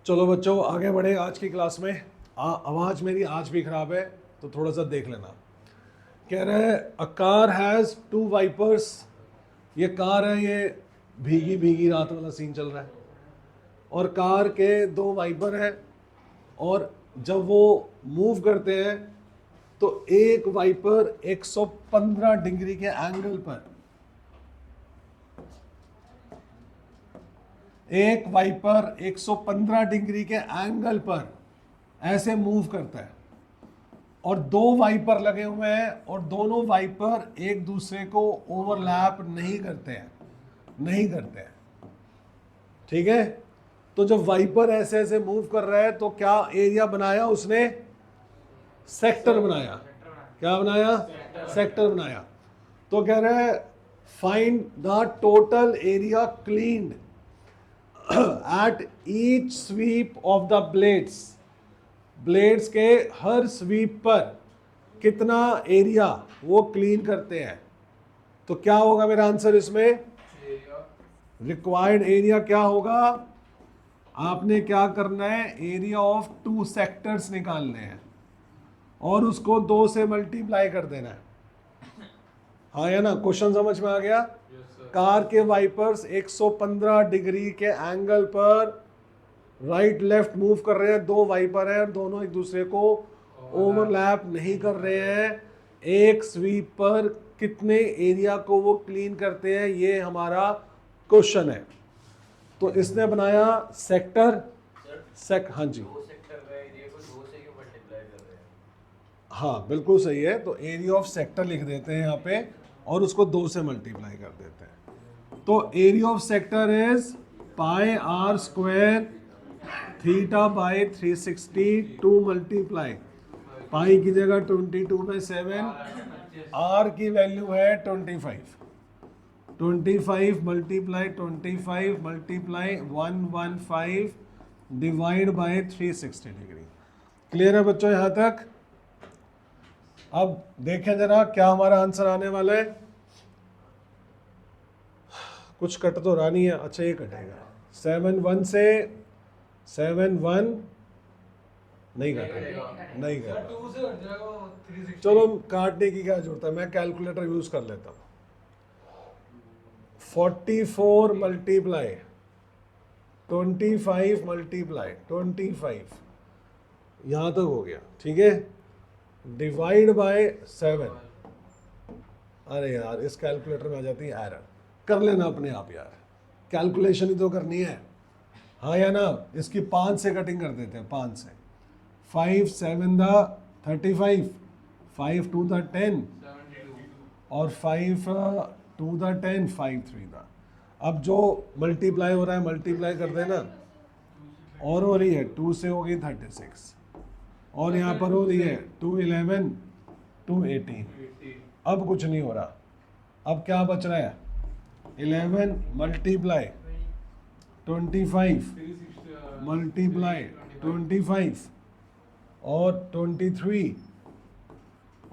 चलो बच्चों आगे बढ़े आज की क्लास में। आवाज़ मेरी आज भी ख़राब है तो थोड़ा सा देख लेना। कह रहा है अ कार हैज़ 2 वाइपर्स। ये कार है, ये भीगी भीगी रात वाला सीन चल रहा है और कार के 2 वाइपर हैं और जब वो मूव करते हैं तो एक वाइपर 115 डिग्री के एंगल पर, एक वाइपर 115 डिग्री के एंगल पर ऐसे मूव करता है और 2 वाइपर लगे हुए हैं और दोनों वाइपर एक दूसरे को ओवरलैप नहीं करते हैं। ठीक है, तो जब वाइपर ऐसे ऐसे मूव कर रहा है तो क्या एरिया बनाया उसने? सेक्टर बनाया। क्या बनाया? सेक्टर बनाया। तो कह रहा है find the total area cleaned at each sweep of the blades के हर स्वीप पर कितना एरिया वो क्लीन करते हैं। तो क्या होगा मेरा आंसर इसमें? रिक्वायर्ड एरिया क्या होगा? आपने क्या करना है, एरिया ऑफ 2 सेक्टर्स निकालने हैं और उसको 2 से मल्टीप्लाई कर देना है। हाँ या ना? क्वेश्चन समझ में आ गया? कार के वाइपर्स 115 डिग्री के एंगल पर राइट लेफ्ट मूव कर रहे हैं, 2 वाइपर हैं और दोनों एक दूसरे को ओवरलैप नहीं कर रहे हैं। एक स्वीप पर कितने एरिया को वो क्लीन करते हैं, ये हमारा क्वेश्चन है। तो इसने बनाया सेक्टर हाँ जी, हाँ बिल्कुल सही है। तो एरिया ऑफ सेक्टर लिख देते हैं यहाँ पे और उसको 2 से मल्टीप्लाई कर देते हैं। तो area of sector is pi r square theta by 360 2 multiply pi की जगह 22/7, आर की वैल्यू है 25 multiply 25 multiply 115 divide by 360 degree. Clear है बच्चों यहाँ तक? अब देखें जरा क्या हमारा आंसर आने वाला है। कुछ कट तो रहा नहीं है। अच्छा ये कटेगा 7 से 7 नहीं कटेगा, नहीं कटेगा। चलो काटने की क्या जरूरत है, मैं कैलकुलेटर यूज कर लेता हूँ। 44 मल्टीप्लाई 25 मल्टीप्लाई 25 यहाँ तक हो गया, ठीक है, डिवाइड बाय 7। अरे यार इस कैलकुलेटर में आ जाती है एरर। कर लेना अपने आप यार, कैलकुलेशन ही तो करनी है। हाँ या ना? इसकी 5 से कटिंग कर देते हैं, 5 से। 5 7 द 35, 5 2 द 10 और 5 2 द 10, 5 3 द। अब जो मल्टीप्लाई हो रहा है मल्टीप्लाई कर देना और हो रही है 2 से हो गई 36 और यहाँ पर हो रही है 2 11 2 18। अब कुछ नहीं हो रहा। अब क्या बच रहा है? 11 मल्टीप्लाई 25 मल्टीप्लाई 25 और 23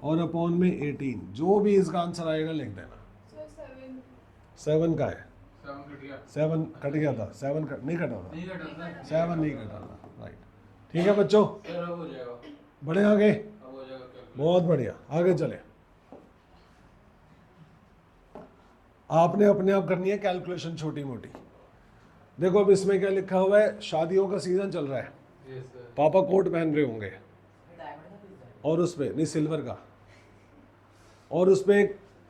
और अपॉन में 18। जो भी इसका आंसर आएगा लिख देना। 7 का है, 7 कट गया था। 7 नहीं कटा था, 7 नहीं कटा था, राइट। ठीक है बच्चों, बढ़े आगे। बहुत बढ़िया, आगे चले। आपने अपने आप करनी है कैलकुलेशन छोटी मोटी। देखो अब इसमें क्या लिखा हुआ है, शादियों का सीजन चल रहा है। पापा कोट पहन रहे होंगे और उसमें नहीं सिल्वर का, और उसमें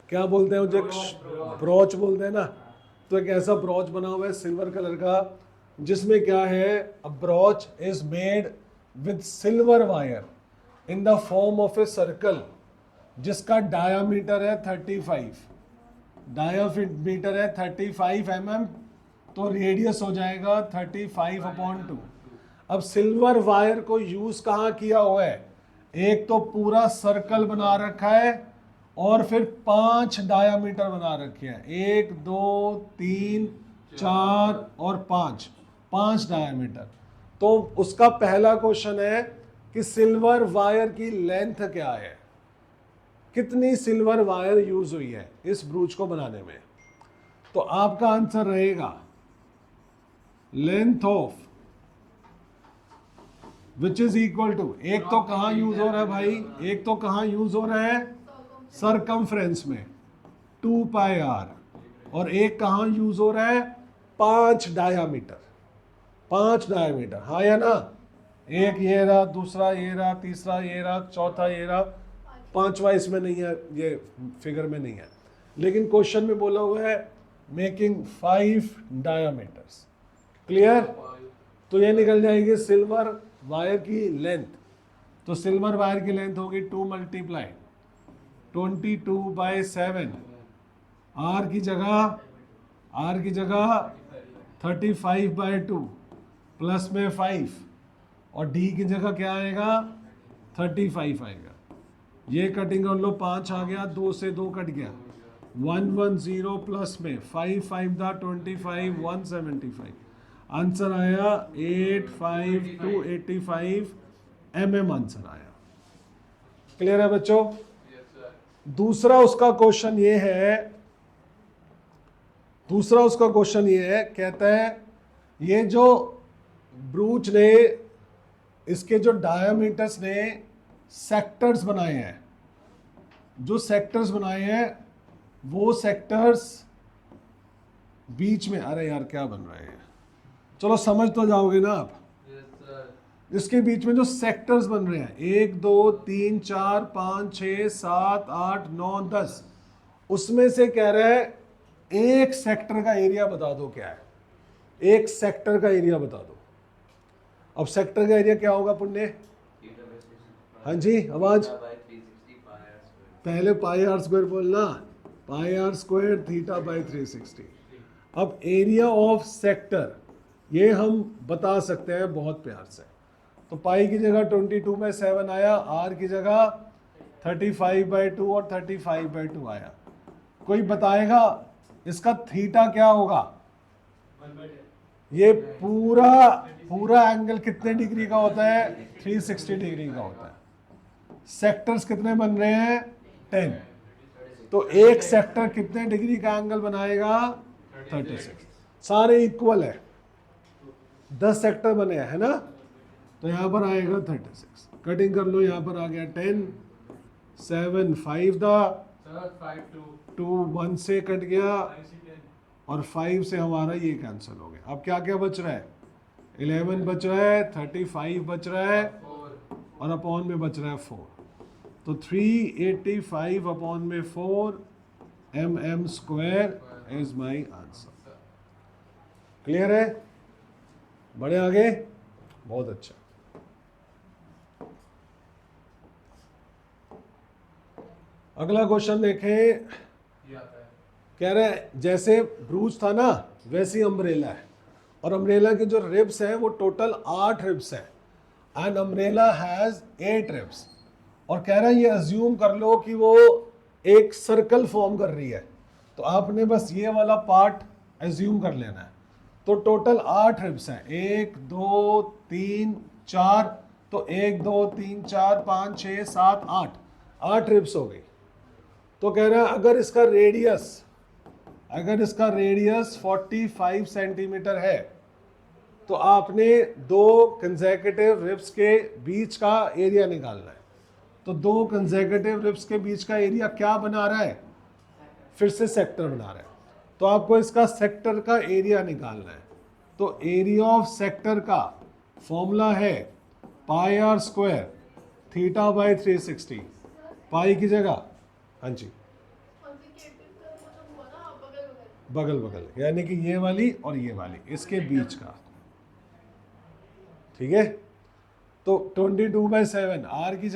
क्या बोलते हैं मुझे, ब्रॉच बोलते हैं ना। तो एक ऐसा ब्रॉच बना हुआ है सिल्वर कलर का जिसमें क्या है, a brooch is made with silver wire in the form of a circle जिसका डायामीटर है 35, डायामीटर है 35 mm, तो रेडियस हो जाएगा 35/2। अब सिल्वर वायर को यूज कहाँ किया हुआ है? एक तो पूरा सर्कल बना रखा है और फिर 5 डायामीटर बना रखे हैं, 1 2 3 4 और 5 डायामीटर। तो उसका पहला क्वेश्चन है कि सिल्वर वायर की लेंथ क्या है, कितनी सिल्वर वायर यूज हुई है इस ब्रूच को बनाने में। तो आपका आंसर रहेगा length of which is equal to, एक तो कहाँ यूज हो रहा है भाई, एक तो कहाँ यूज हो रहा है सरकमफ्रेंस में 2 पाई आर, और एक कहाँ यूज हो रहा है 5 डायामीटर, 5 डायामीटर, हाँ या ना। एक ये रहा, दूसरा ये रहा, तीसरा ये रहा, चौथा ये रहा, पांचवा इसमें नहीं है, ये फिगर में नहीं है, लेकिन क्वेश्चन में बोला हुआ है मेकिंग 5 डायामीटर्स। क्लियर? तो ये निकल जाएगी सिल्वर वायर की लेंथ। तो सिल्वर वायर की लेंथ होगी 2 मल्टीप्लाई 22/7, आर की जगह 35/2 प्लस में 5, और डी की जगह क्या आएगा 35 आएगा। ये कटिंग कर लो, 5 आ गया, 2 से 2 कट गया, 110 प्लस में 5 5 दा 25, 175, आंसर आया 85285 mm आंसर आया। क्लियर है बच्चों? दूसरा उसका क्वेश्चन ये है, कहता है ये जो ब्रूच ने इसके जो डायमीटर्स ने सेक्टर्स बनाए हैं, वो सेक्टर्स बीच में, अरे यार क्या बन रहा है, चलो समझ तो जाओगे ना आप। इसके बीच में जो सेक्टर्स बन रहे हैं 1 2 3 4 5 6 7 8 9 10, उसमें से कह रहा है एक सेक्टर का एरिया बता दो क्या है, एक सेक्टर का एरिया बता दो। अब सेक्टर का एरिया क्या होगा पुण्य? हाँ जी, आवाज पहले पाई आर स्क्वायर बोलना, पाई आर स्क्वायर थीटा बाई 360। अब एरिया ऑफ सेक्टर ये हम बता सकते हैं बहुत प्यार से। तो पाई की जगह 22/7 आया, आर की जगह 35/2 और 35/2 आया। कोई बताएगा इसका थीटा क्या होगा? ये पूरा एंगल कितने डिग्री का होता है? 360 डिग्री का होता है। सेक्टर्स कितने बन रहे हैं? 10। तो एक सेक्टर कितने डिग्री का एंगल बनाएगा? 36। सारे इक्वल है, 10 सेक्टर बने हैं, है ना? तो यहां पर आएगा 36। कटिंग कर लो, यहां पर आ गया 10 7 5 दा 2 1 से कट गया, और 5 से हमारा ये कैंसिल हो गया। अब क्या क्या बच रहा है? 11 बच रहा है, 35 बच रहा है, और अपॉन में बच रहा है 4। तो 385 अपॉन में 4 mm square is my answer. Clear है? बढ़े आगे? बहुत अच्छा। अगला क्वेश्चन देखें, कह रहे हैं जैसे ब्रूच था ना वैसी अम्ब्रेला है, और अम्ब्रेला के जो रिब्स हैं वो टोटल 8 रिब्स हैं, एंड अम्ब्रेला हैज 8 रिब्स। और कह रहा है ये अज्यूम कर लो कि वो एक सर्कल फॉर्म कर रही है, तो आपने बस ये वाला पार्ट अज्यूम कर लेना है। तो टोटल 8 रिब्स हैं, 1 2 3 4, तो 1 2 3 4 5 6 7 8 रिब्स हो गई। तो कह रहा है अगर इसका रेडियस 45 सेंटीमीटर है, तो आपने 2 कंसेक्यूटिव रिब्स के बीच का एरिया निकालना है। तो 2 कंसेक्यूटिव रिब्स के बीच का एरिया क्या बना रहा है? फिर से सेक्टर बना रहा है। तो आपको इसका सेक्टर का एरिया निकालना है। तो एरिया ऑफ सेक्टर का फॉर्मूला है पाई r square theta by 360। Pi की जगह, हाँ जी, बगल, यानी कि ये वाली और ये वाली, इसके बीच का, ठीक है। तो 22/7 आर की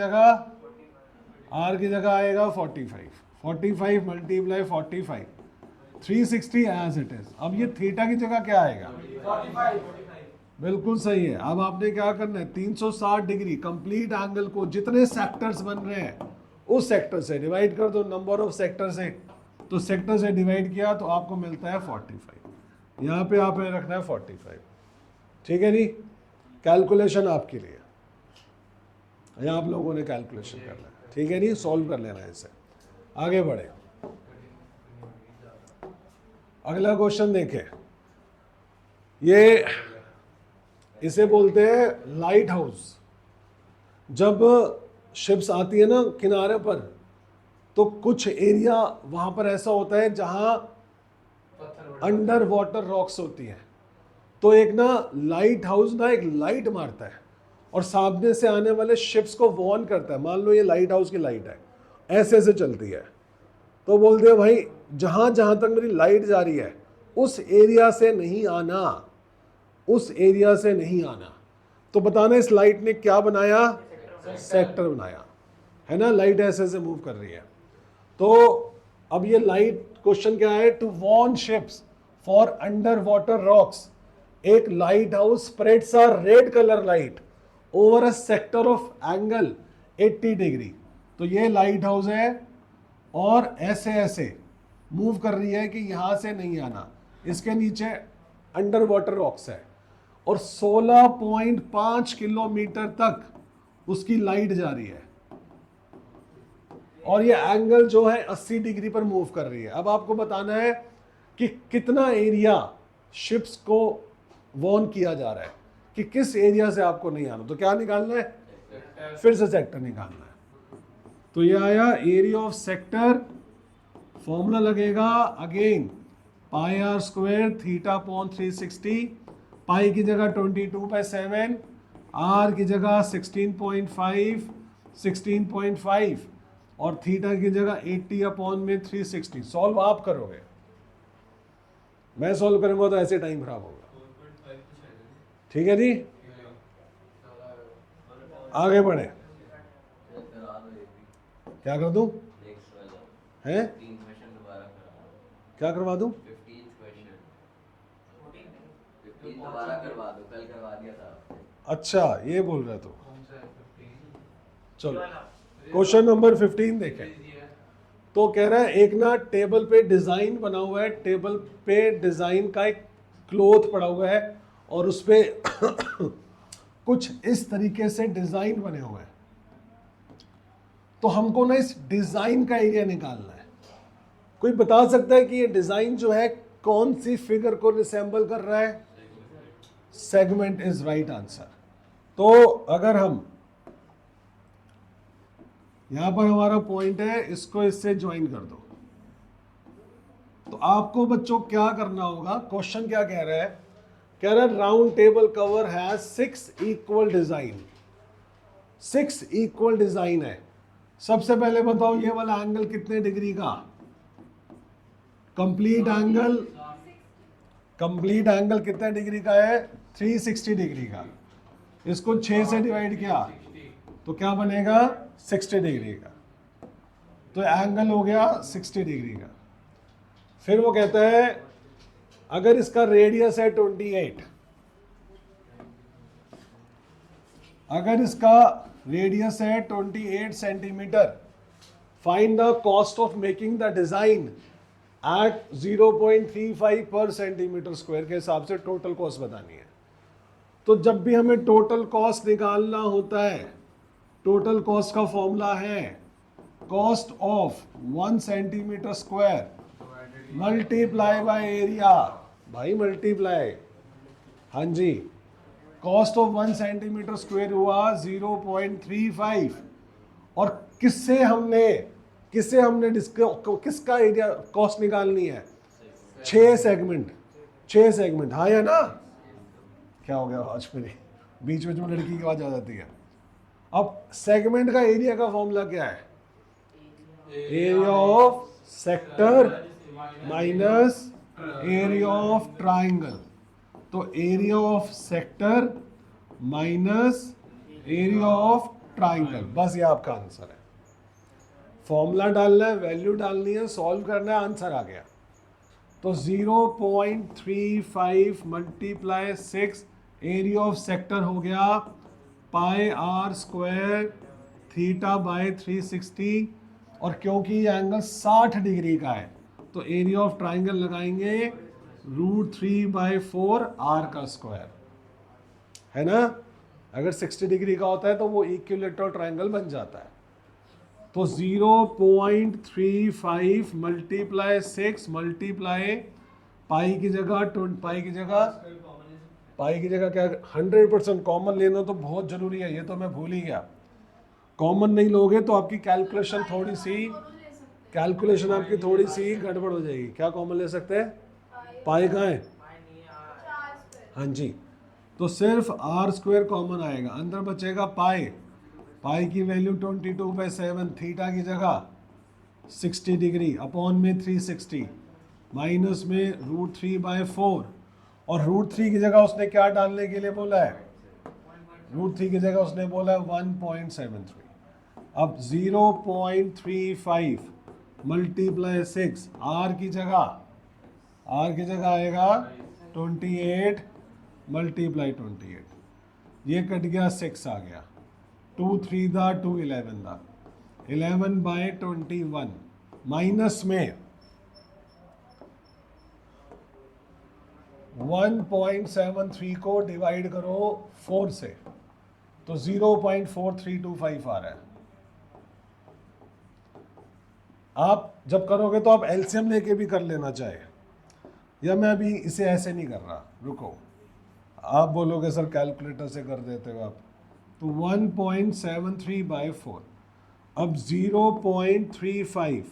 जगह आएगा 45 मल्टीप्लाई 45, 360 एज इट इज। अब ये थीटा की जगह क्या आएगा? 45। बिल्कुल सही है। अब आपने क्या करना है, 360 डिग्री कंप्लीट एंगल को जितने सेक्टर्स बन रहे हैं उस सेक्टर से डिवाइड कर दो, नंबर ऑफ सेक्टर से। तो सेक्टर से डिवाइड किया तो आपको मिलता है 45। यहाँ पे आपने रखना है 45, ठीक है। नहीं, कैलकुलेशन आपके लिए, यहाँ आप लोगों ने कैलकुलेशन करना है, ठीक है। नहीं, सॉल्व कर लेना है इसे। आगे बढ़े, अगला क्वेश्चन देखें। ये इसे बोलते हैं लाइट हाउस। जब शिप्स आती है ना किनारे पर, तो कुछ एरिया वहां पर ऐसा होता है जहां अंडर वाटर रॉक्स होती हैं। तो एक ना लाइट हाउस ना एक लाइट मारता है और सामने से आने वाले शिप्स को वार्न करता है। मान लो ये लाइट हाउस की लाइट है, ऐसे ऐसे चलती है, तो बोलते हैं भाई जहां जहां तक मेरी लाइट जा रही है उस एरिया से नहीं आना, उस एरिया से नहीं आना। तो बताना इस लाइट ने क्या बनाया, सेक्टर बनाया, है ना। लाइट ऐसे ऐसे मूव कर रही है। तो अब ये लाइट क्वेश्चन क्या है, to warn ships for underwater rocks, एक light house spreads a red colour light over a sector of angle 80 degree. तो ये लाइट हाउस है और ऐसे ऐसे मूव कर रही है कि यहां से नहीं आना, इसके नीचे अंडर वाटर रॉक्स है और 16.5 किलोमीटर तक उसकी लाइट जा रही है और ये एंगल जो है 80 डिग्री पर मूव कर रही है। अब आपको बताना है कि कितना एरिया शिप्स को वॉर्न किया जा रहा है कि किस एरिया से आपको नहीं आना। तो क्या निकालना है, फिर से सेक्टर निकालना है। तो ये आया एरिया ऑफ सेक्टर, फॉर्मूला लगेगा again pi r square theta upon 360, pi की जगह 22/7, आर की जगह 16.5 16.5 और थीटा की जगह 80 अपॉन में 360। सॉल्व आप करोगे, मैं सॉल्व करूंगा तो ऐसे टाइम खराब होगा। ठीक है जी, आगे बढ़े। क्या कर दूं, हैं क्या करवा दूं, अच्छा ये बोल रहे तो। चलो क्वेश्चन नंबर 15 देखें। तो कह रहा है एक ना टेबल पे डिजाइन बना हुआ है, टेबल पे डिजाइन का एक क्लॉथ पड़ा हुआ है और उस पे कुछ इस तरीके से डिजाइन बने हुए हैं। तो हमको ना इस डिजाइन का एरिया निकालना है। कोई बता सकता है कि ये डिजाइन जो है कौन सी फिगर को रिसेंबल कर रहा है, सेगमेंट इज राइट आंसर। तो अगर हम यहां पर हमारा पॉइंट है, इसको इससे ज्वाइन कर दो। तो आपको बच्चों क्या करना होगा, क्वेश्चन क्या कह रहा है, कह रहा है round table cover has 6 equal design, 6 equal design है। सबसे पहले बताओ ये वाला एंगल कितने डिग्री का, कंप्लीट एंगल, कंप्लीट एंगल कितने डिग्री का है, 360 डिग्री का। इसको 6 से डिवाइड किया तो क्या बनेगा, 60 डिग्री का। तो एंगल हो गया 60 डिग्री का। फिर वो कहता है अगर इसका रेडियस है 28, अगर इसका रेडियस है 28 centimetre, find the cost of making the design eight 0.35 पर सेंटीमीटर स्क्वायर के हिसाब से टोटल कॉस्ट बतानी है। तो जब भी हमें टोटल कॉस्ट निकालना होता है, टोटल कॉस्ट का फॉर्मूला है cost of 1 centimetre square multiply by area, भाई मल्टीप्लाई, हाँ जी, कॉस्ट ऑफ 1 सेंटीमीटर स्क्वायर हुआ 0.35 और किससे हमने किसका एरिया कॉस्ट निकालनी है, 6 सेगमेंट, 6 सेगमेंट, हाँ या ना। क्या हो गया आज मेरी बीच में लड़की की आवाज आ जाती है। अब सेगमेंट का एरिया का फॉर्मूला क्या है, area of sector minus area of triangle. तो area of sector minus area of triangle, बस ये आपका आंसर है। फॉर्मूला डालना है, वैल्यू डालनी है, सॉल्व करना है, आंसर आ गया। तो 0.35 मल्टीप्लाई 6 एरिया ऑफ सेक्टर हो गया पाई आर स्क्वायर थीटा बाय 360 और क्योंकि ये एंगल 60 डिग्री का है तो एरिया ऑफ ट्राइंगल लगाएंगे √3/4 आर का स्क्वायर, है ना। अगर 60 डिग्री का होता है तो वो इक्विलैटरल ट्राइंगल बन जाता है। तो 0.35 मल्टीप्लाई 6 मल्टीप्लाई पाई की जगह क्या 100% कॉमन लेना तो बहुत जरूरी है, ये तो मैं भूल ही गया। कॉमन नहीं लोगे तो आपकी कैलकुलेशन आपकी थोड़ी सी गड़बड़ हो जाएगी। क्या कॉमन ले सकते हैं? पाई कहाँ है? हाँ जी, तो सिर्फ आर स्क्वायर कॉमन आएगा, अंदर बचेगा पाई। पाई की वैल्यू 22/7, थीटा की जगह 60 डिग्री, अपॉन में 360, माइनस में √3/4, और √3 की जगह उसने क्या डालने के लिए बोला है? √3 की जगह उसने बोला है 1.73। अब 0.35 मल्टीप्लाई 6, आर की जगह आएगा 28 मल्टीप्लाई 28, ये कट गया 6 आ गया, 2 3 दा 2 11 दा 11/21, माइनस में 1.73 को डिवाइड करो 4 से, तो 0.4325 आ रहा है। आप जब करोगे तो आप एलसीएम लेके भी कर लेना चाहे, या मैं अभी इसे ऐसे नहीं कर रहा, रुको, आप बोलोगे सर कैलकुलेटर से कर देते हो आप, तो 1.73/4, अब 0.35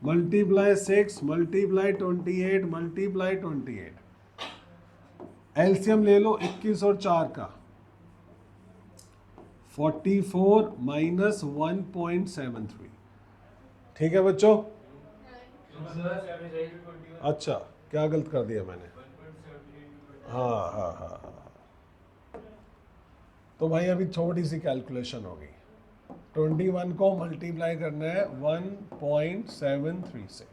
मल्टीप्लाई 6 मल्टीप्लाई 28 मल्टीप्लाई 28, एलसीएम ले लो 21 और 4 का, 44 माइनस 1.73। ठीक है बच्चों? अच्छा, क्या गलत कर दिया मैंने? हाँ, तो भाई अभी थोड़ी सी कैलकुलेशन होगी। 21 को मल्टीप्लाई करना है 1.73 से,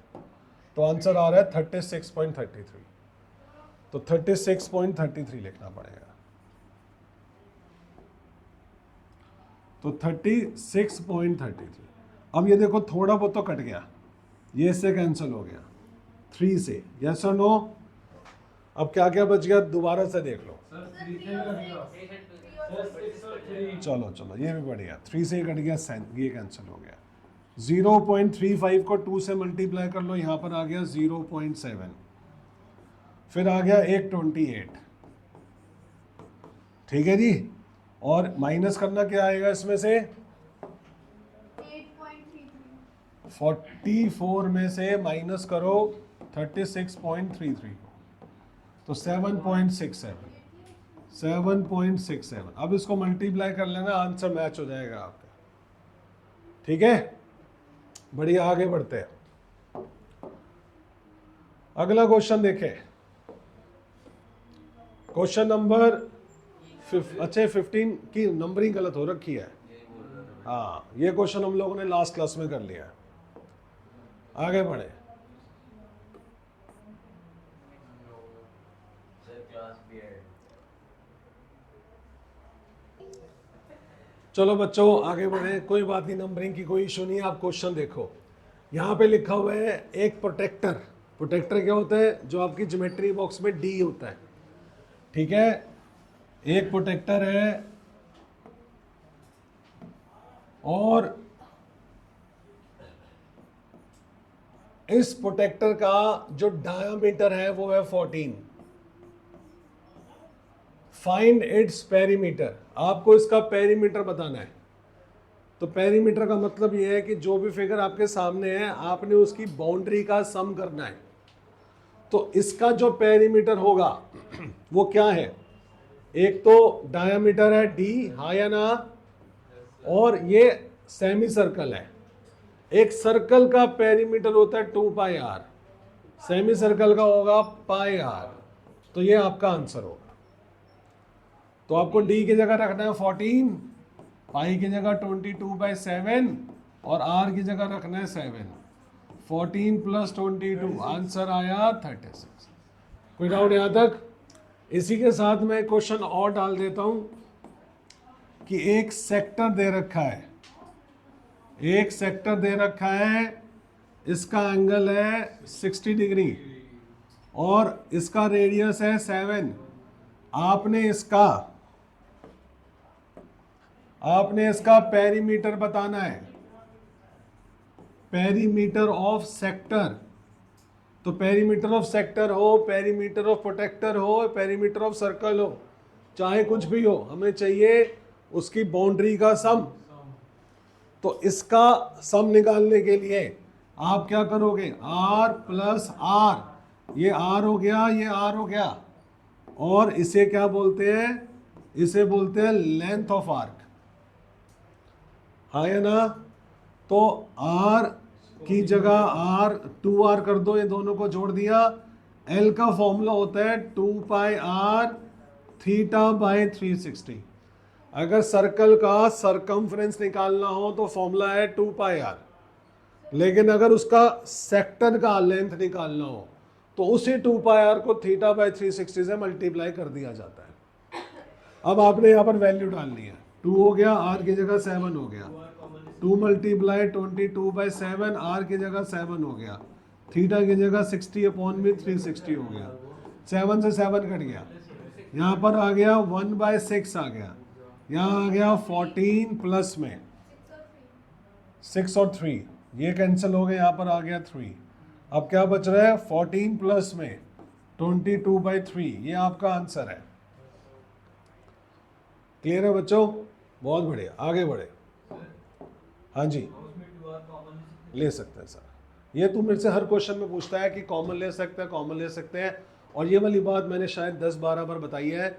तो आंसर आ रहा है 36.33, तो 36.33 लिखना पड़ेगा। तो 36.33। अब ये देखो थोड़ा बहुत तो कट गया, ये इससे कैंसिल हो गया 3 से, यस और नो? अब क्या क्या बच गया दोबारा से देख लो। चलो ये भी बढ़िया, 3 से ही कट गया, ये कैंसिल हो गया। 0.35 को 2 से मल्टीप्लाई कर लो, यहाँ पर आ गया 0.7, फिर आ गया 128, ठीक है जी, और माइनस करना क्या आएगा इसमें से? 44 में से माइनस करो 36.33 तो 7.67। अब इसको मल्टीप्लाई कर लेना, आंसर मैच हो जाएगा आपका। ठीक है, बढ़िया, आगे बढ़ते हैं। अगला क्वेश्चन देखें, क्वेश्चन नंबर 15 की नंबरिंग गलत हो रखी है। हाँ, ये क्वेश्चन हम लोगों ने लास्ट क्लास में कर लिया है। आगे बढ़े। चलो बच्चों आगे बढ़े, कोई बात नहीं, नंबरिंग की कोई इशू नहीं है। आप क्वेश्चन देखो, यहाँ पे लिखा हुआ है एक प्रोटेक्टर। प्रोटेक्टर क्या होता है? जो आपकी ज्योमेट्री बॉक्स में डी होता है, ठीक है। एक प्रोटेक्टर है और इस प्रोटेक्टर का जो डायामीटर है वो है 14। फाइंड इट्स पेरीमीटर, आपको इसका पेरीमीटर बताना है। तो पेरीमीटर का मतलब ये है कि जो भी फिगर आपके सामने है आपने उसकी बाउंड्री का सम करना है। तो इसका जो पेरीमीटर होगा वो क्या है? एक तो डायामीटर है डी, हाँ या ना, और ये सेमी सर्कल है। एक सर्कल का पेरीमीटर होता है 2πr, सेमी सर्कल का होगा πr, तो ये आपका आंसर होगा। तो आपको डी की जगह रखना है 14, पाई की जगह 22/7 और आर की जगह रखना है 7। 14 + 22, आंसर आया 36। कोई डाउट यहाँ तक? इसी के साथ मैं क्वेश्चन और डाल देता हूं कि एक सेक्टर दे रखा है, एक सेक्टर दे रखा है, इसका एंगल है 60 डिग्री और इसका रेडियस है 7। आपने इसका पेरीमीटर बताना है, पेरीमीटर ऑफ सेक्टर। तो पेरीमीटर ऑफ सेक्टर हो, पेरीमीटर ऑफ प्रोटेक्टर हो, पेरीमीटर ऑफ सर्कल हो, चाहे कुछ भी हो, हमें चाहिए उसकी बाउंड्री का सम। तो इसका सम निकालने के लिए आप क्या करोगे, r प्लस आर, ये r हो गया, ये r हो गया, और इसे क्या बोलते हैं, इसे बोलते हैं लेंथ ऑफ आर्क, हाँ या ना। तो r की जगह r 2r कर दो, ये दोनों को जोड़ दिया। l का फॉर्मूला होता है 2 पाई r थीटा बाई 360। अगर सर्कल का सरकमफ्रेंस निकालना हो तो फॉर्मूला है 2 पाई r, लेकिन अगर उसका सेक्टर का लेंथ निकालना हो तो उसी 2 पाई r को थीटा बाई 360 से मल्टीप्लाई कर दिया जाता है। अब आपने यहाँ पर वैल्यू डालनी है, 2 हो गया, r की जगह 7 हो गया, 2 मल्टीप्लाई 22 बाई 7, r की जगह 7 हो गया, थीटा की जगह 60 अपॉन में 360 हो गया, 7 से 7 कट गया, यहाँ पर आ गया 1 बाय 6 आ गया, यहाँ आ गया 14 प्लस में 6 और 3 ये कैंसिल हो गए, यहाँ पर आ गया 3। अब क्या बच रहा है, 14 प्लस में 22 बाई 3, ये आपका आंसर है। क्लियर है बच्चों, बहुत बढ़िया, आगे बढ़े। हाँ जी, ले सकते हैं सर, ये तो मेरे से हर क्वेश्चन में पूछता है कि कॉमन ले सकते हैं, कॉमन ले सकते हैं। और ये वाली बात मैंने शायद 10-12 बार बताई है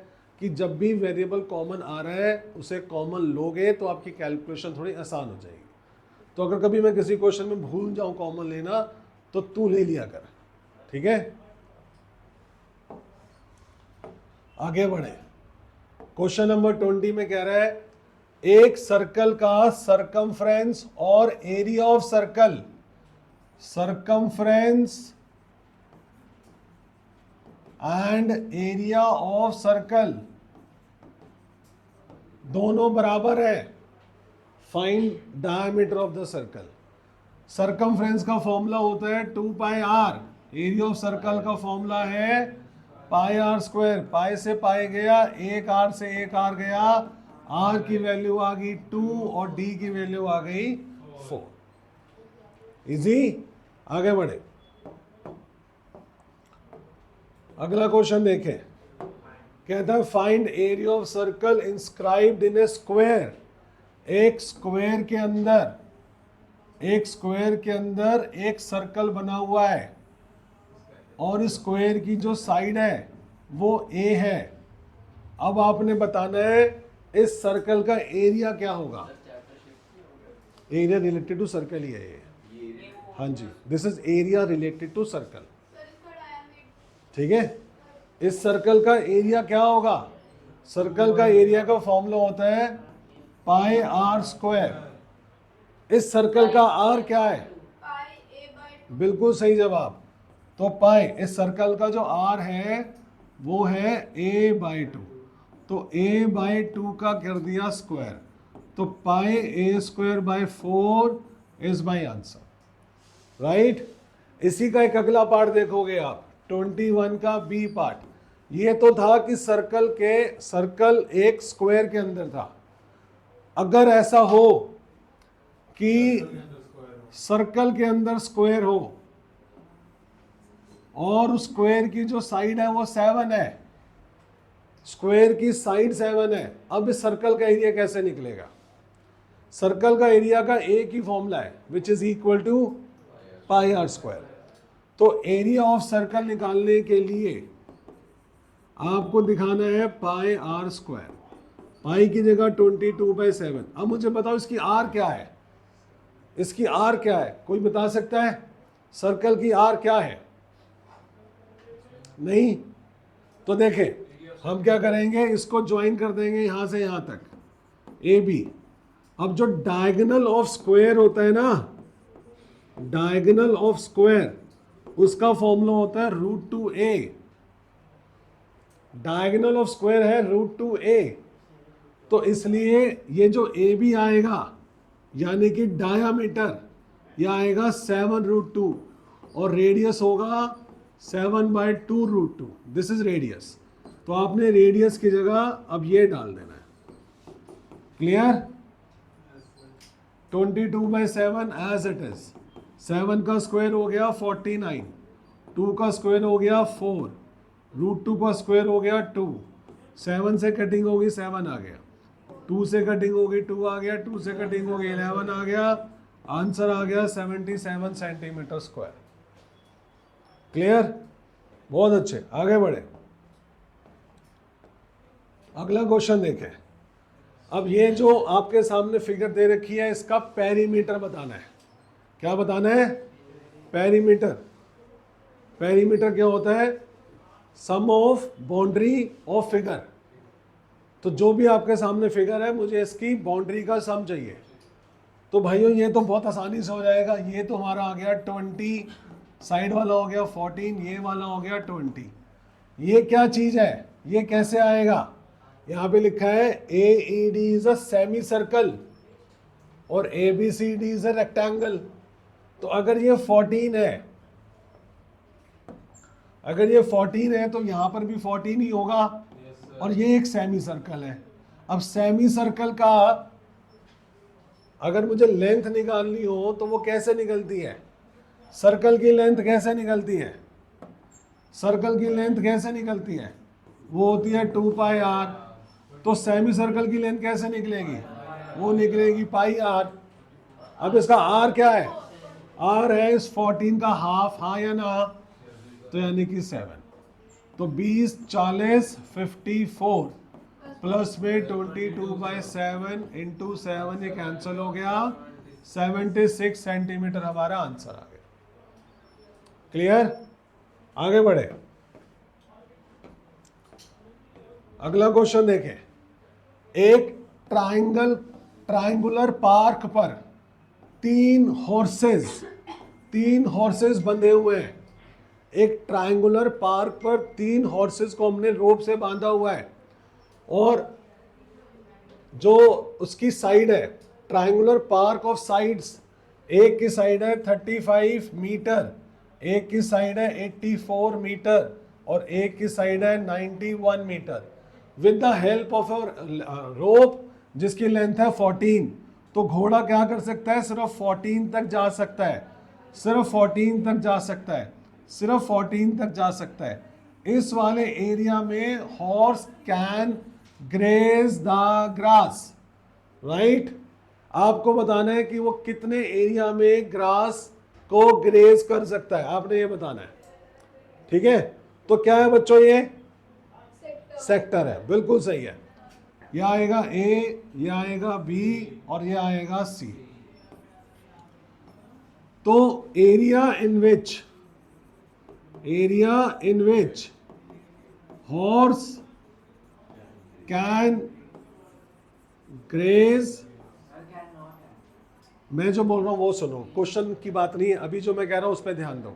कि जब भी वेरिएबल कॉमन आ रहा है उसे कॉमन लोगे तो आपकी कैलकुलेशन थोड़ी आसान हो जाएगी। तो अगर कभी मैं किसी क्वेश्चन में भूल जाऊं कॉमन लेना तो तू ले लिया कर, ठीक है। आगे बढ़े, क्वेश्चन नंबर 20 में कह रहा है एक सर्कल का सरकमफ्रेंस और area of circle, circumference and area of circle दोनों बराबर है। Find diameter of the circle. Circumference का फॉर्मूला होता है 2 पाई r, एरिया ऑफ सर्कल का फॉर्मूला है पाई r स्क्वायर, पाई से पाई गया, एक r से एक r गया, r की वैल्यू आ गई 2 और d की वैल्यू आ गई 4। इजी, आगे बढ़े। अगला क्वेश्चन देखें, कहता है find area of circle inscribed in A square. एक स्क्वायर के अंदर, एक स्क्वायर के अंदर एक सर्कल बना हुआ है और स्क्वायर की जो साइड है वो a है। अब आपने बताना है इस सर्कल का एरिया क्या होगा। एरिया रिलेटेड टू सर्कल ही है ये, हाँ जी, this is area related to circle, ठीक है। इस सर्कल का एरिया क्या होगा, सर्कल का एरिया का फॉर्मूला होता है पाई r स्क्वायर। इस सर्कल का r क्या है, बिल्कुल सही जवाब। तो पाई, इस सर्कल का जो r है वो है a बाई 2, तो a बाई 2 का कर दिया स्क्वायर, तो पाई a square by 4 is my answer, right. इसी का एक अगला पार्ट देखोगे आप, 21 का बी पार्ट। ये तो था कि सर्कल एक स्क्वायर के अंदर था। अगर ऐसा हो कि सर्कल के अंदर स्क्वायर हो और उस स्क्वायर की जो साइड है वो 7 है, स्क्वायर की साइड 7 है, अब इस सर्कल का एरिया कैसे निकलेगा। सर्कल का एरिया का एक ही फॉर्मूला है which is equal to pi r square. तो एरिया ऑफ सर्कल निकालने के लिए आपको दिखाना है पाई r स्क्वायर, पाई की जगह 22 बाई 7। अब मुझे बताओ इसकी r क्या है, इसकी r क्या है, कोई बता सकता है सर्कल की r क्या है। नहीं, तो देखें हम क्या करेंगे, इसको ज्वाइन कर देंगे यहां से यहां तक AB। अब जो डायगोनल ऑफ स्क्वायर होता है ना, डायगोनल ऑफ स्क्वायर, उसका फॉर्मूला होता है √2a। डायगोनल ऑफ स्क्वायर है √2a, तो इसलिए ये जो AB आएगा यानी कि डायामीटर, ये आएगा 7√2 और रेडियस होगा 7/2√2। This is radius. तो आपने रेडियस की जगह अब ये डाल देना है। Clear, 22 by 7 as it is. 7 का स्क्वायर हो गया 49, 2 का स्क्वायर हो गया 4, √2 का स्क्वायर हो गया 2, 7 से कटिंग होगी 7 आ गया, 2 से कटिंग होगी 2 आ गया, 2 से कटिंग होगी 11 आ गया, आंसर आ गया 77 सेंटीमीटर स्क्वायर। क्लियर? बहुत अच्छे, आगे बढ़े। अगला क्वेश्चन देखें। अब ये जो आपके सामने फिगर दे रखी है इसका पेरीमीटर बताना है। क्या बताना है? पेरीमीटर। पेरीमीटर क्या होता है? सम ऑफ बाउंड्री ऑफ फिगर। तो जो भी आपके सामने फिगर है मुझे इसकी बाउंड्री का सम चाहिए। तो भाइयों ये तो बहुत आसानी से हो जाएगा। ये तो हमारा आ गया 20, साइड वाला हो गया 14, ये वाला हो गया 20। ये क्या चीज है? ये कैसे आएगा? यहाँ पे लिखा है AED is a semi circle और ABCD इज अ रेक्टेंगल। तो अगर ये 14 है, अगर ये 14 है तो यहाँ पर भी 14 ही होगा। और ये एक सेमी सर्कल है। अब सेमी सर्कल का अगर मुझे लेंथ निकालनी हो तो वो कैसे निकलती है? सर्कल की लेंथ कैसे निकलती है? सर्कल की लेंथ कैसे निकलती है? वो होती है 2πr। तो सेमी सर्कल की लेंथ कैसे निकलेगी? वो निकलेगी πr। अब इसका r क्या है? r है इस 14 का हाफ, हाँ या ना? तो यानी कि 7। तो 20, 40, 54 प्लस में 22/7 इंटू 7, ये कैंसिल हो गया, 76 सेंटीमीटर हमारा आंसर आ गया। क्लियर? आगे बढ़े। अगला क्वेश्चन देखें। एक ट्राइंगुलर पार्क पर तीन हॉर्सेस बंधे हुए हैं। एक ट्राइंगुलर पार्क पर 3 हॉर्सेस को हमने रोप से बांधा हुआ है और जो उसकी साइड है, ट्राइंगुलर पार्क ऑफ साइड्स, एक की साइड है 35 मीटर, एक की साइड है 84 मीटर और एक की साइड है 91 metre. With the help of rope जिसकी लेंथ है 14। तो घोड़ा क्या कर सकता है? सिर्फ 14 तक जा सकता है, सिर्फ 14 तक जा सकता है, सिर्फ 14 तक जा सकता है। इस वाले एरिया में horse can graze the grass, right? आपको बताना है कि वो कितने एरिया में ग्रास को ग्रेज कर सकता है, आपने ये बताना है। ठीक है? तो क्या है बच्चों? ये सेक्टर है, बिल्कुल सही है। ये आएगा A, ये आएगा B और ये आएगा C। तो area in which horse can graze, मैं जो बोल रहा हूं वो सुनो, क्वेश्चन की बात नहीं है अभी, जो मैं कह रहा हूं उस पर ध्यान दो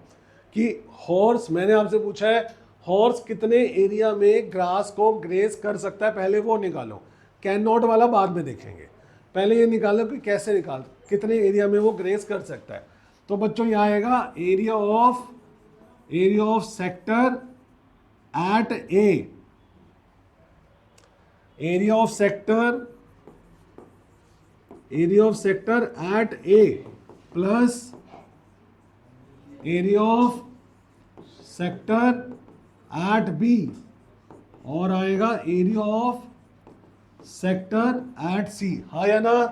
कि हॉर्स, मैंने आपसे पूछा है हॉर्स कितने एरिया में ग्रास को ग्रेज कर सकता है, पहले वो निकालो। कैन नॉट वाला बाद में देखेंगे, पहले ये निकालो कि कैसे निकाल, कितने एरिया में वो ग्रेज कर सकता है। तो बच्चों ये आएगा area of sector at A, area of sector at A plus area of sector at B और आएगा area of sector at C, हाँ या ना?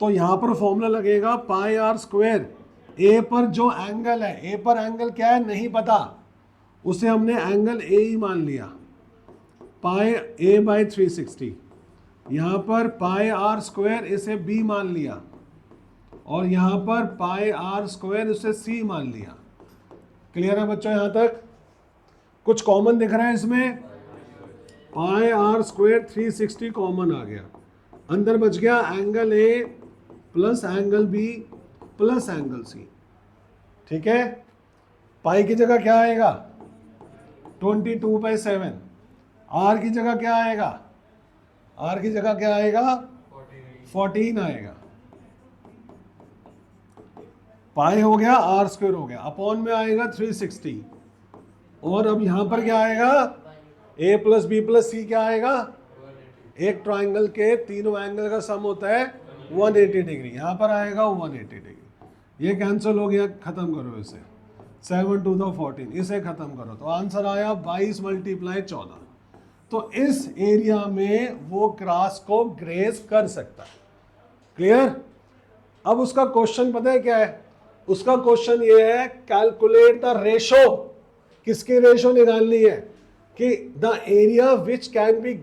तो यहां पर फॉर्मूला लगेगा पाई आर स्क्वायर। ए पर जो एंगल है, ए पर एंगल क्या है नहीं पता, उसे हमने एंगल ए ही मान लिया, पाई ए बाई 360। यहां पर पाई आर स्क्वायर इसे बी मान लिया और यहां पर पाई आर स्क्वायर इसे सी मान लिया। क्लियर है बच्चों? यहां तक कुछ कॉमन दिख रहा है इसमें? पाई आर स्क्वायर 360 कॉमन आ गया, अंदर बच गया angle A plus angle B plus angle C. ठीक है? पाई की जगह क्या आएगा? 22/7। आर की जगह क्या आएगा? आर की जगह क्या आएगा? 14 आएगा। पाई हो गया, आर स्क्वायर हो गया, अपॉन में आएगा 360 और अब यहां पर क्या आएगा? ए प्लस बी प्लस सी क्या आएगा? एक ट्राइंगल के तीनों एंगल का सम होता है 180 डिग्री, यहां पर आएगा 180 डिग्री। ये कैंसिल हो गया, खत्म करो इसे, 7 to the 14, इसे खत्म करो तो आंसर आया 22 × 14। तो इस एरिया में वो ग्रास को ग्रेज कर सकता है। क्लियर? अब उसका क्वेश्चन पता है क्या है? उसका क्वेश्चन ये है, कैलकुलेट द रेशो। किसकी रेशो निकालनी है? कि the area which can be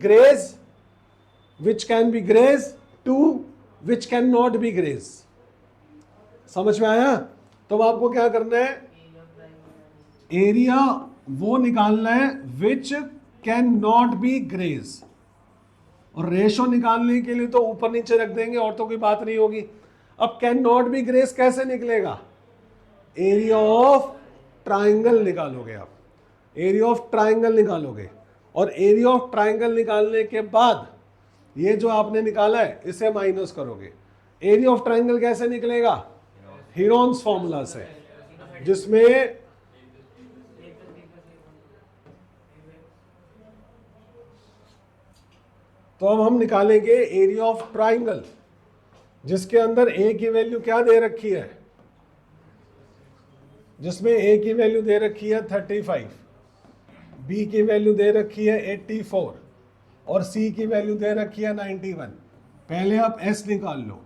graze to which can not be graze. समझ में आया? तो अब आपको क्या करना है, एरिया वो निकालना है which can not be graze, और रेशो निकालने के लिए तो ऊपर नीचे रख देंगे और तो कोई बात नहीं होगी। अब कैन नॉट बी ग्रेज कैसे निकलेगा? एरिया ऑफ ट्राइंगल निकालोगे आप, एरिया ऑफ ट्राइंगल निकालोगे, और एरिया ऑफ ट्राइंगल निकालने के बाद ये जो आपने निकाला है इसे माइनस करोगे। एरिया ऑफ ट्राइंगल कैसे निकलेगा? हीरोन्स फॉर्मूला से, जिसमें तो अब हम निकालेंगे एरिया ऑफ ट्राइंगल, जिसके अंदर ए की वैल्यू क्या दे रखी है, जिसमें ए की वैल्यू दे रखी है 35, बी की वैल्यू दे रखी है 84 और सी की वैल्यू दे रखी है 91। पहले आप एस निकाल लो,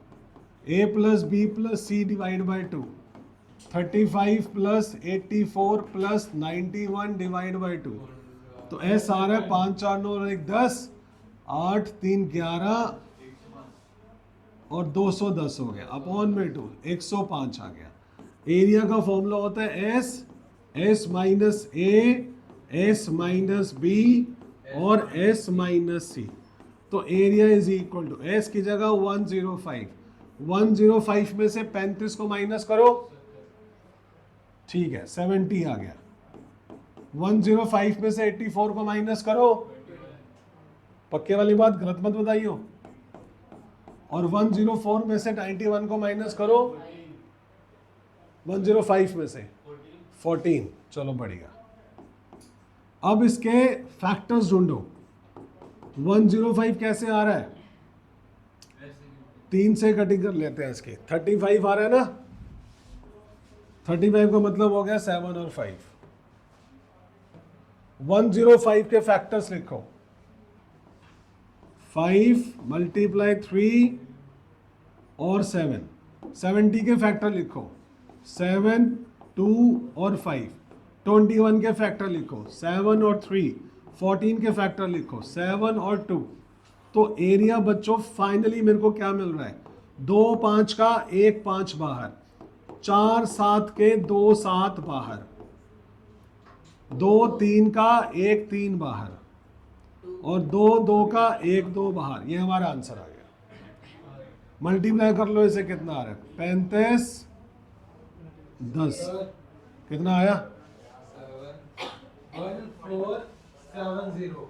A plus B plus C divide by 2, 35 plus 84 plus 91 divide by 2। तो एस आ रहा है 5 4 9 और 1 10, 8 3 11 और 210 हो गया, अपॉन में 2 105 आ गया। एरिया का फॉर्मूला होता है s minus a, s minus b और एस माइनस सी। तो area is equal to s की जगह 105, 105 में से 35 को माइनस करो, ठीक है 70 आ गया। 105 में से 84 को माइनस करो, पक्के वाली बात, गलत मत बताइयो। और 104 में से 91 को माइनस करो, 105 में से 14, चलो बढ़िया। अब इसके फैक्टर्स ढूंढो। 105 कैसे आ रहा है? 3 से कटिंग कर लेते हैं इसकी। 35 आ रहा है ना, 35 का मतलब हो गया 7 और 5। 105 के फैक्टर्स लिखो, 5 मल्टीप्लाई 3 और 7। 70 के फैक्टर लिखो, 7 2 और 5। 21 के फैक्टर लिखो, 7 और 3। 14 के फैक्टर लिखो, 7 और 2। तो एरिया बच्चों फाइनली मेरे को क्या मिल रहा है? 2 5 का 1 5 बाहर, 4 7 के 2 7 बाहर, 2 3 का 1 3 बाहर, और 2 2 का 1 2 बाहर। ये हमारा आंसर आ गया। मल्टीप्लाई कर लो, इसे कितना आ रहा है? 35 10 कितना आया? 1470।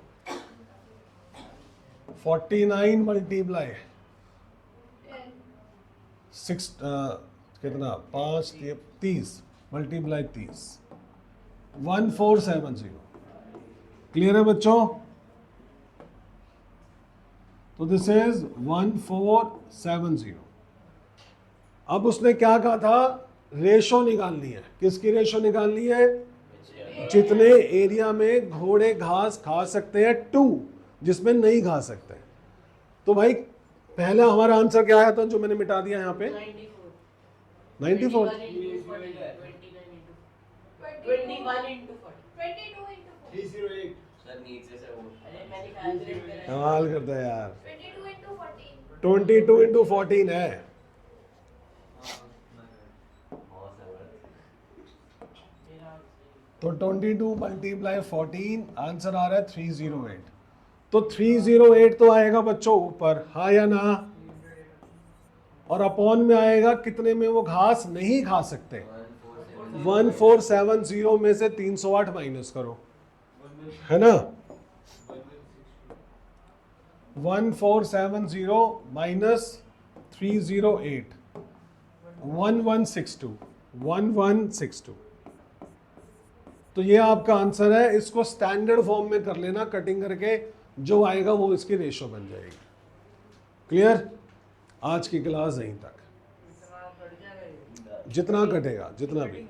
49 मल्टीप्लाई 6 कितना 5 30 मल्टीप्लाई 30, 1470। क्लियर है बच्चों? तो दिस इज 1470। अब उसने क्या कहा था? रेशो निकालनी है। किसकी रेशो निकालनी है? जितने एरिया में घोड़े घास खा सकते हैं 2, जिसमें नहीं खा सकते। तो भाई पहला हमारा आंसर क्या आया था जो मैंने मिटा दिया यहाँ पे? 94। 22 कमाल करता है यार। 22 इंटू 14 है। तो 22 मल्टीप्लाई 14, आंसर आ रहा है 308। तो 308 तो आएगा बच्चों ऊपर, हाँ या ना? और अपॉन में आएगा कितने में वो घास नहीं खा सकते? 1470 में से 308 माइनस करो, है ना? 1470 माइनस 308, 1162, 1162। तो ये आपका आंसर है। इसको स्टैंडर्ड फॉर्म में कर लेना, कटिंग करके जो आएगा वो इसकी रेशो बन जाएगी। क्लियर? आज की क्लास यहीं तक, जितना कटेगा, जितना भी।